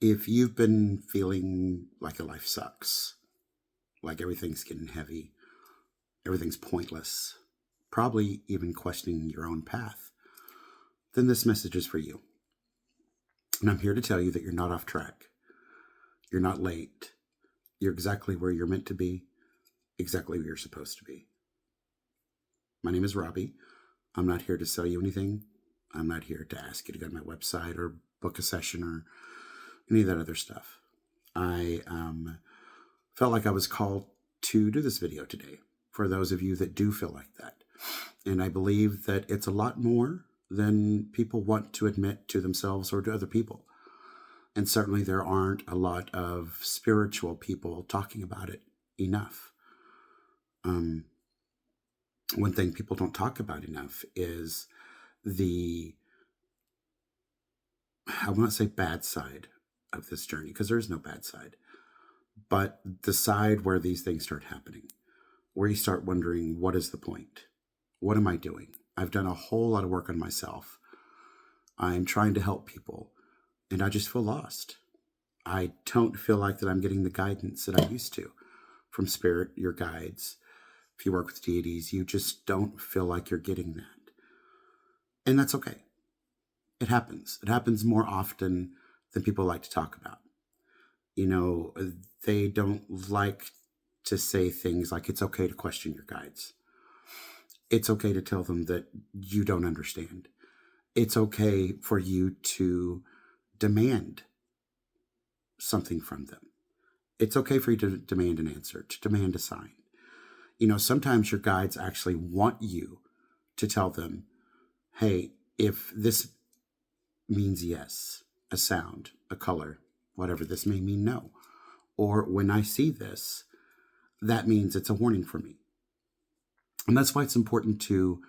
If you've been feeling like your life sucks, like everything's getting heavy, everything's pointless, probably even questioning your own path, then this message is for you. And I'm here to tell you that you're not off track. You're not late. You're exactly where you're meant to be, exactly where you're supposed to be. My name is Robbie. I'm not here to sell you anything. I'm not here to ask you to go to my website or book a session or any of that other stuff. I felt like I was called to do this video today for those of you that do feel like that. And I believe that it's a lot more than people want to admit to themselves or to other people. And certainly there aren't a lot of spiritual people talking about it enough. One thing people don't talk about enough is I won't say bad side of this journey, because there's no bad side, but the side where these things start happening, where you start wondering, what is the point? What am I doing? I've done a whole lot of work on myself. I'm trying to help people, and I just feel lost. I don't feel like that I'm getting the guidance that I used to from spirit, your guides. If you work with deities, you just don't feel like you're getting that. And that's okay. It happens. It happens more often than people like to talk about. You know, they don't like to say things like it's okay to question your guides. It's okay to tell them that you don't understand. It's okay for you to demand something from them. It's okay for you to demand an answer, to demand a sign. You know, sometimes your guides actually want you to tell them, hey, if this means yes, a sound, a color, whatever this may mean, no. Or when I see this, that means it's a warning for me. And that's why it's important to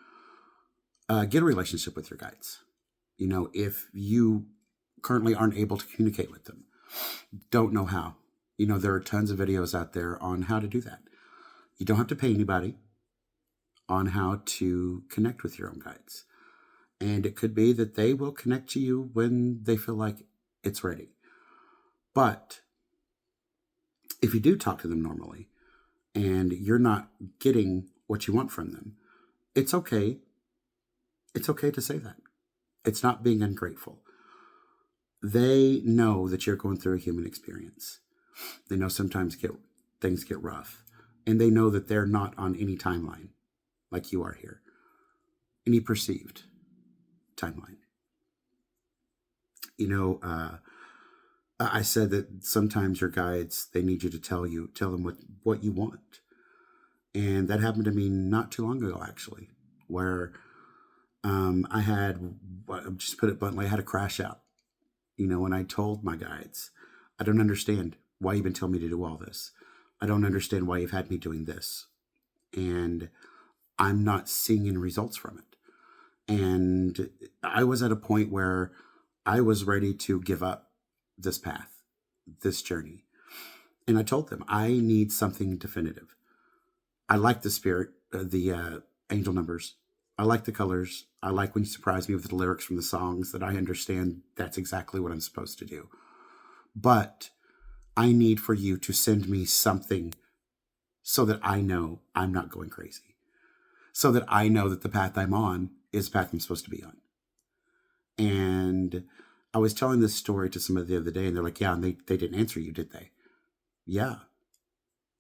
get a relationship with your guides. You know, if you currently aren't able to communicate with them, don't know how, you know, there are tons of videos out there on how to do that. You don't have to pay anybody on how to connect with your own guides. And it could be that they will connect to you when they feel like it's ready. But if you do talk to them normally and you're not getting what you want from them, it's okay. It's okay to say that. It's not being ungrateful. They know that you're going through a human experience. They know sometimes things get rough. And they know that they're not on any timeline like you are here, any perceived timeline. You know, I said that sometimes your guides, they need you to tell them what you want. And that happened to me not too long ago, actually, where I had, just put it bluntly, I had a crash out. You know, when I told my guides, I don't understand why you've been telling me to do all this. I don't understand why you've had me doing this. And I'm not seeing any results from it. And I was at a point where I was ready to give up this path, this journey. And I told them, I need something definitive. I like the spirit, the angel numbers. I like the colors. I like when you surprise me with the lyrics from the songs that I understand that's exactly what I'm supposed to do. But I need for you to send me something so that I know I'm not going crazy. So that I know that the path I'm on is the path I'm supposed to be on. And I was telling this story to somebody the other day, and they're like, yeah, and they didn't answer you, did they? Yeah.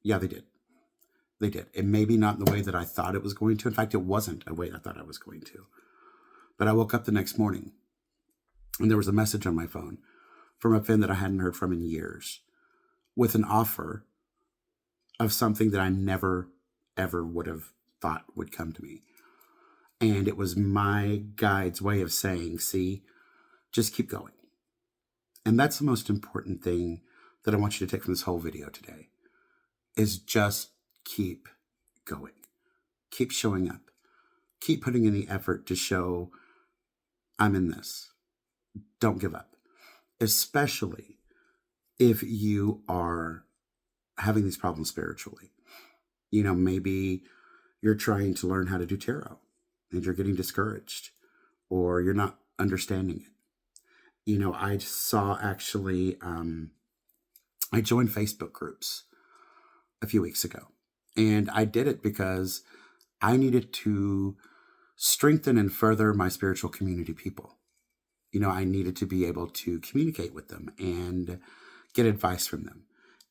Yeah, they did. They did. And maybe not in the way that I thought it was going to. In fact, it wasn't a way I thought I was going to. But I woke up the next morning, and there was a message on my phone from a friend that I hadn't heard from in years with an offer of something that I never, ever would have thought would come to me. And it was my guide's way of saying, see, just keep going. And that's the most important thing that I want you to take from this whole video today, is just keep going. Keep showing up. Keep putting in the effort to show I'm in this. Don't give up. Especially if you are having these problems spiritually. You know, maybe you're trying to learn how to do tarot and you're getting discouraged or you're not understanding it. I saw actually, I joined Facebook groups a few weeks ago. And I did it because I needed to strengthen and further my spiritual community people. I needed to be able to communicate with them and get advice from them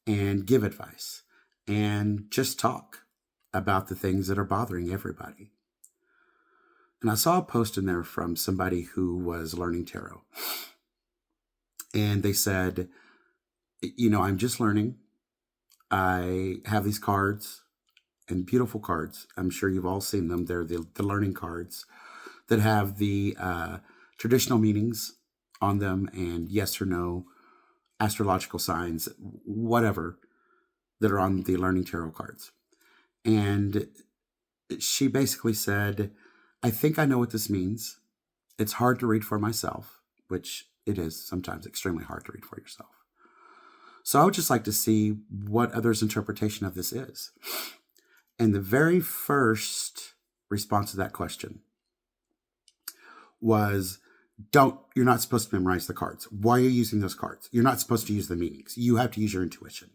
and give advice and just talk about the things that are bothering everybody. And I saw a post in there from somebody who was learning tarot. And they said, I'm just learning. I have these cards and beautiful cards. I'm sure you've all seen them. They're the learning cards that have the traditional meanings on them and yes or no, astrological signs, whatever, that are on the learning tarot cards. And she basically said, I think I know what this means. It's hard to read for myself, which it is sometimes extremely hard to read for yourself. So I would just like to see what others' interpretation of this is. And the very first response to that question was, you're not supposed to memorize the cards. Why are you using those cards? You're not supposed to use the meanings. You have to use your intuition.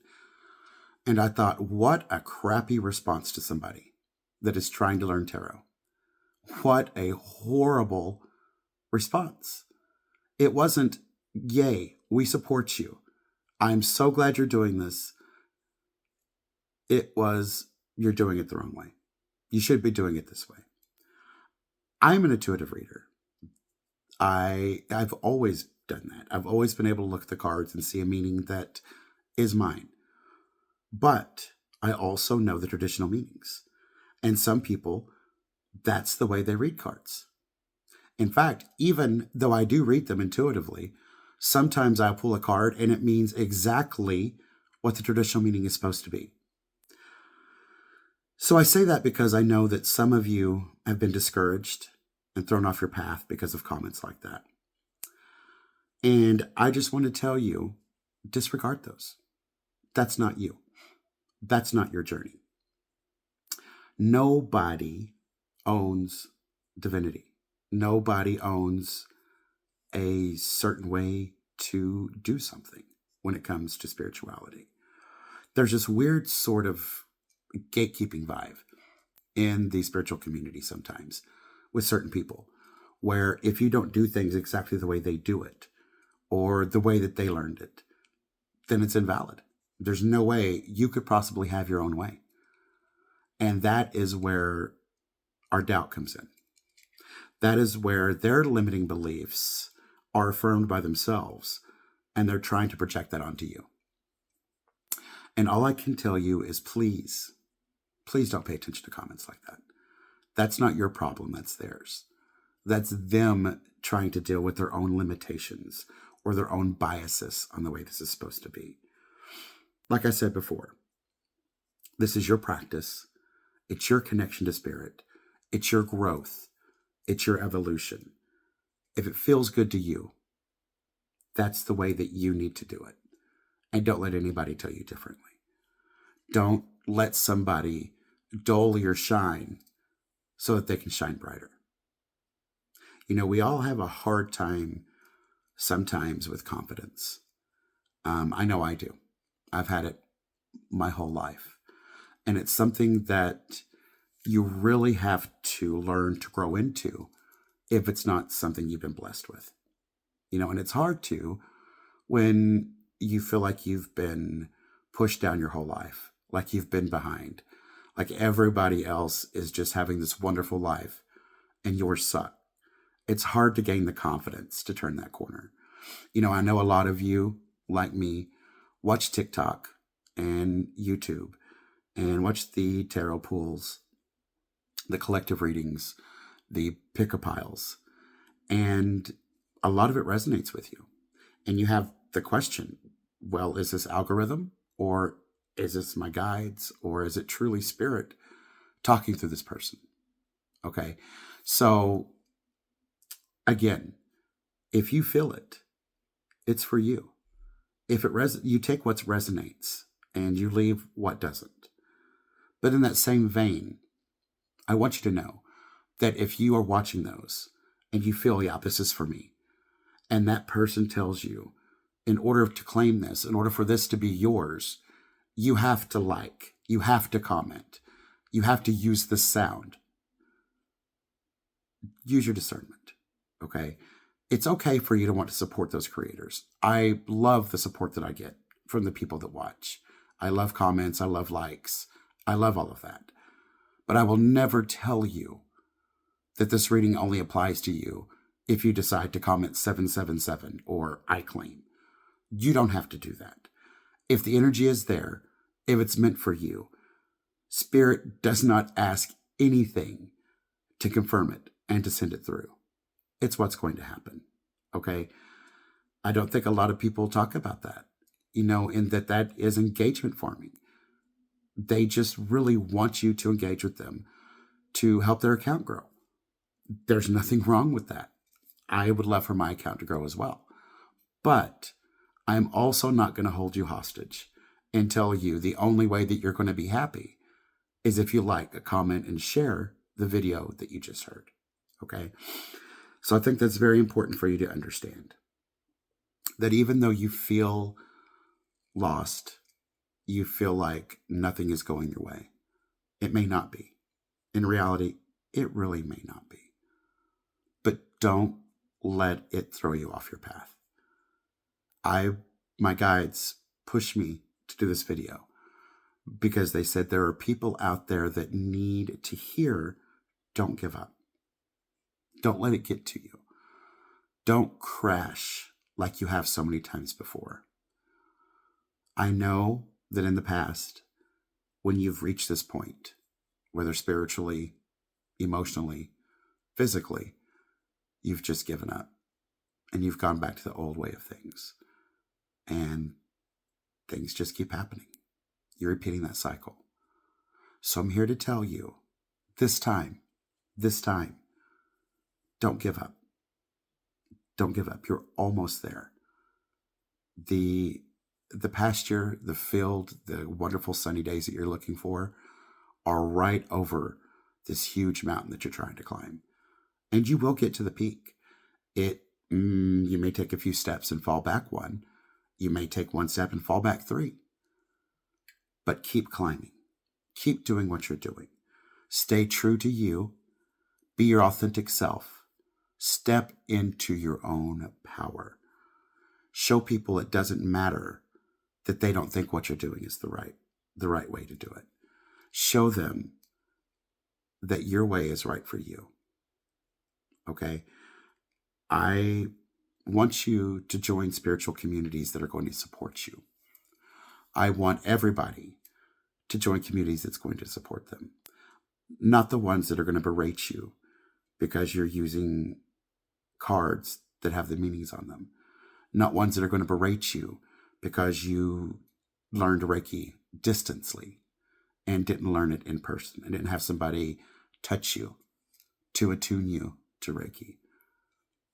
And I thought, what a crappy response to somebody that is trying to learn tarot. What a horrible response. It wasn't, yay, we support you. I'm so glad you're doing this. It was, you're doing it the wrong way. You should be doing it this way. I'm an intuitive reader. I've always done that. I've always been able to look at the cards and see a meaning that is mine. But I also know the traditional meanings. And some people, that's the way they read cards. In fact, even though I do read them intuitively, sometimes I'll pull a card and it means exactly what the traditional meaning is supposed to be. So I say that because I know that some of you have been discouraged and thrown off your path because of comments like that. And I just want to tell you, disregard those. That's not you. That's not your journey. Nobody owns divinity. Nobody owns a certain way to do something when it comes to spirituality. There's this weird sort of gatekeeping vibe in the spiritual community sometimes with certain people, where if you don't do things exactly the way they do it or the way that they learned it, then it's invalid. There's no way you could possibly have your own way. And that is where our doubt comes in. That is where their limiting beliefs are affirmed by themselves, and they're trying to project that onto you. And all I can tell you is please don't pay attention to comments like that. That's not your problem, that's theirs. That's them trying to deal with their own limitations or their own biases on the way this is supposed to be. Like I said before, this is your practice. It's your connection to spirit. It's your growth. It's your evolution. If it feels good to you, that's the way that you need to do it. And don't let anybody tell you differently. Don't let somebody dull your shine so that they can shine brighter. We all have a hard time sometimes with confidence. I know I do. I've had it my whole life. And it's something that you really have to learn to grow into if it's not something you've been blessed with. And it's hard to when you feel like you've been pushed down your whole life, like you've been behind, like everybody else is just having this wonderful life and yours suck. It's hard to gain the confidence to turn that corner. I know a lot of you, like me, watch TikTok and YouTube and watch the tarot pools, the collective readings, the pick-a-piles, and a lot of it resonates with you. And you have the question, well, is this algorithm, or is this my guides, or is it truly spirit talking through this person? Okay, so again, if you feel it, it's for you. If it you take what resonates and you leave what doesn't. But in that same vein, I want you to know that if you are watching those and you feel, yeah, this is for me, and that person tells you, in order to claim this, in order for this to be yours, you have to like, you have to comment, you have to use the sound. Use your discernment, okay? It's okay for you to want to support those creators. I love the support that I get from the people that watch. I love comments, I love likes, I love all of that. But I will never tell you that this reading only applies to you if you decide to comment 777 or I claim. You don't have to do that. If the energy is there, if it's meant for you, Spirit does not ask anything to confirm it and to send it through. It's what's going to happen, okay? I don't think a lot of people talk about that, in that is engagement farming. They just really want you to engage with them to help their account grow. There's nothing wrong with that. I would love for my account to grow as well. But I'm also not going to hold you hostage and tell you the only way that you're going to be happy is if you like, comment, and share the video that you just heard, okay? So I think that's very important for you to understand that even though you feel lost, you feel like nothing is going your way, it may not be. In reality, it really may not be. But don't let it throw you off your path. My guides pushed me to do this video because they said there are people out there that need to hear, don't give up. Don't let it get to you. Don't crash like you have so many times before. I know that in the past, when you've reached this point, whether spiritually, emotionally, physically, you've just given up and you've gone back to the old way of things. And things just keep happening. You're repeating that cycle. So I'm here to tell you, this time, don't give up. Don't give up. You're almost there. The pasture, the field, the wonderful sunny days that you're looking for are right over this huge mountain that you're trying to climb. And you will get to the peak. You may take a few steps and fall back one. You may take one step and fall back three. But keep climbing. Keep doing what you're doing. Stay true to you. Be your authentic self. Step into your own power. Show people it doesn't matter that they don't think what you're doing is the right way to do it. Show them that your way is right for you. Okay? I want you to join spiritual communities that are going to support you. I want everybody to join communities that's going to support them. Not the ones that are going to berate you because you're using cards that have the meanings on them. Not ones that are going to berate you because you learned Reiki distantly and didn't learn it in person and didn't have somebody touch you to attune you to Reiki.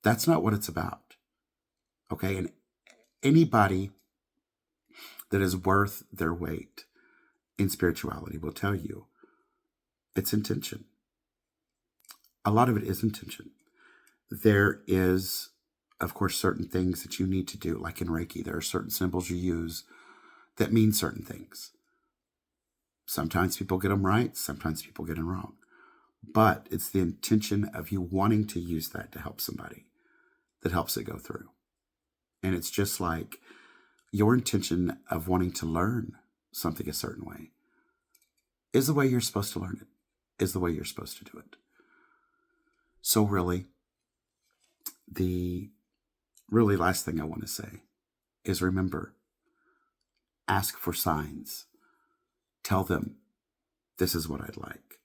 That's not what it's about. Okay? And anybody that is worth their weight in spirituality will tell you it's intention. A lot of it is intention. There is, of course, certain things that you need to do, like in Reiki. There are certain symbols you use that mean certain things. Sometimes people get them right, sometimes people get them wrong. But it's the intention of you wanting to use that to help somebody that helps it go through. And it's just like your intention of wanting to learn something a certain way is the way you're supposed to learn it, is the way you're supposed to do it. So really, the really last thing I want to say is remember, ask for signs. Tell them, this is what I'd like.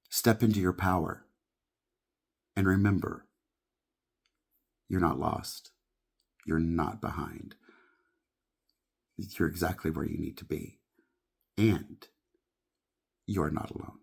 Step into your power. And remember, you're not lost. You're not behind. You're exactly where you need to be. And you're not alone.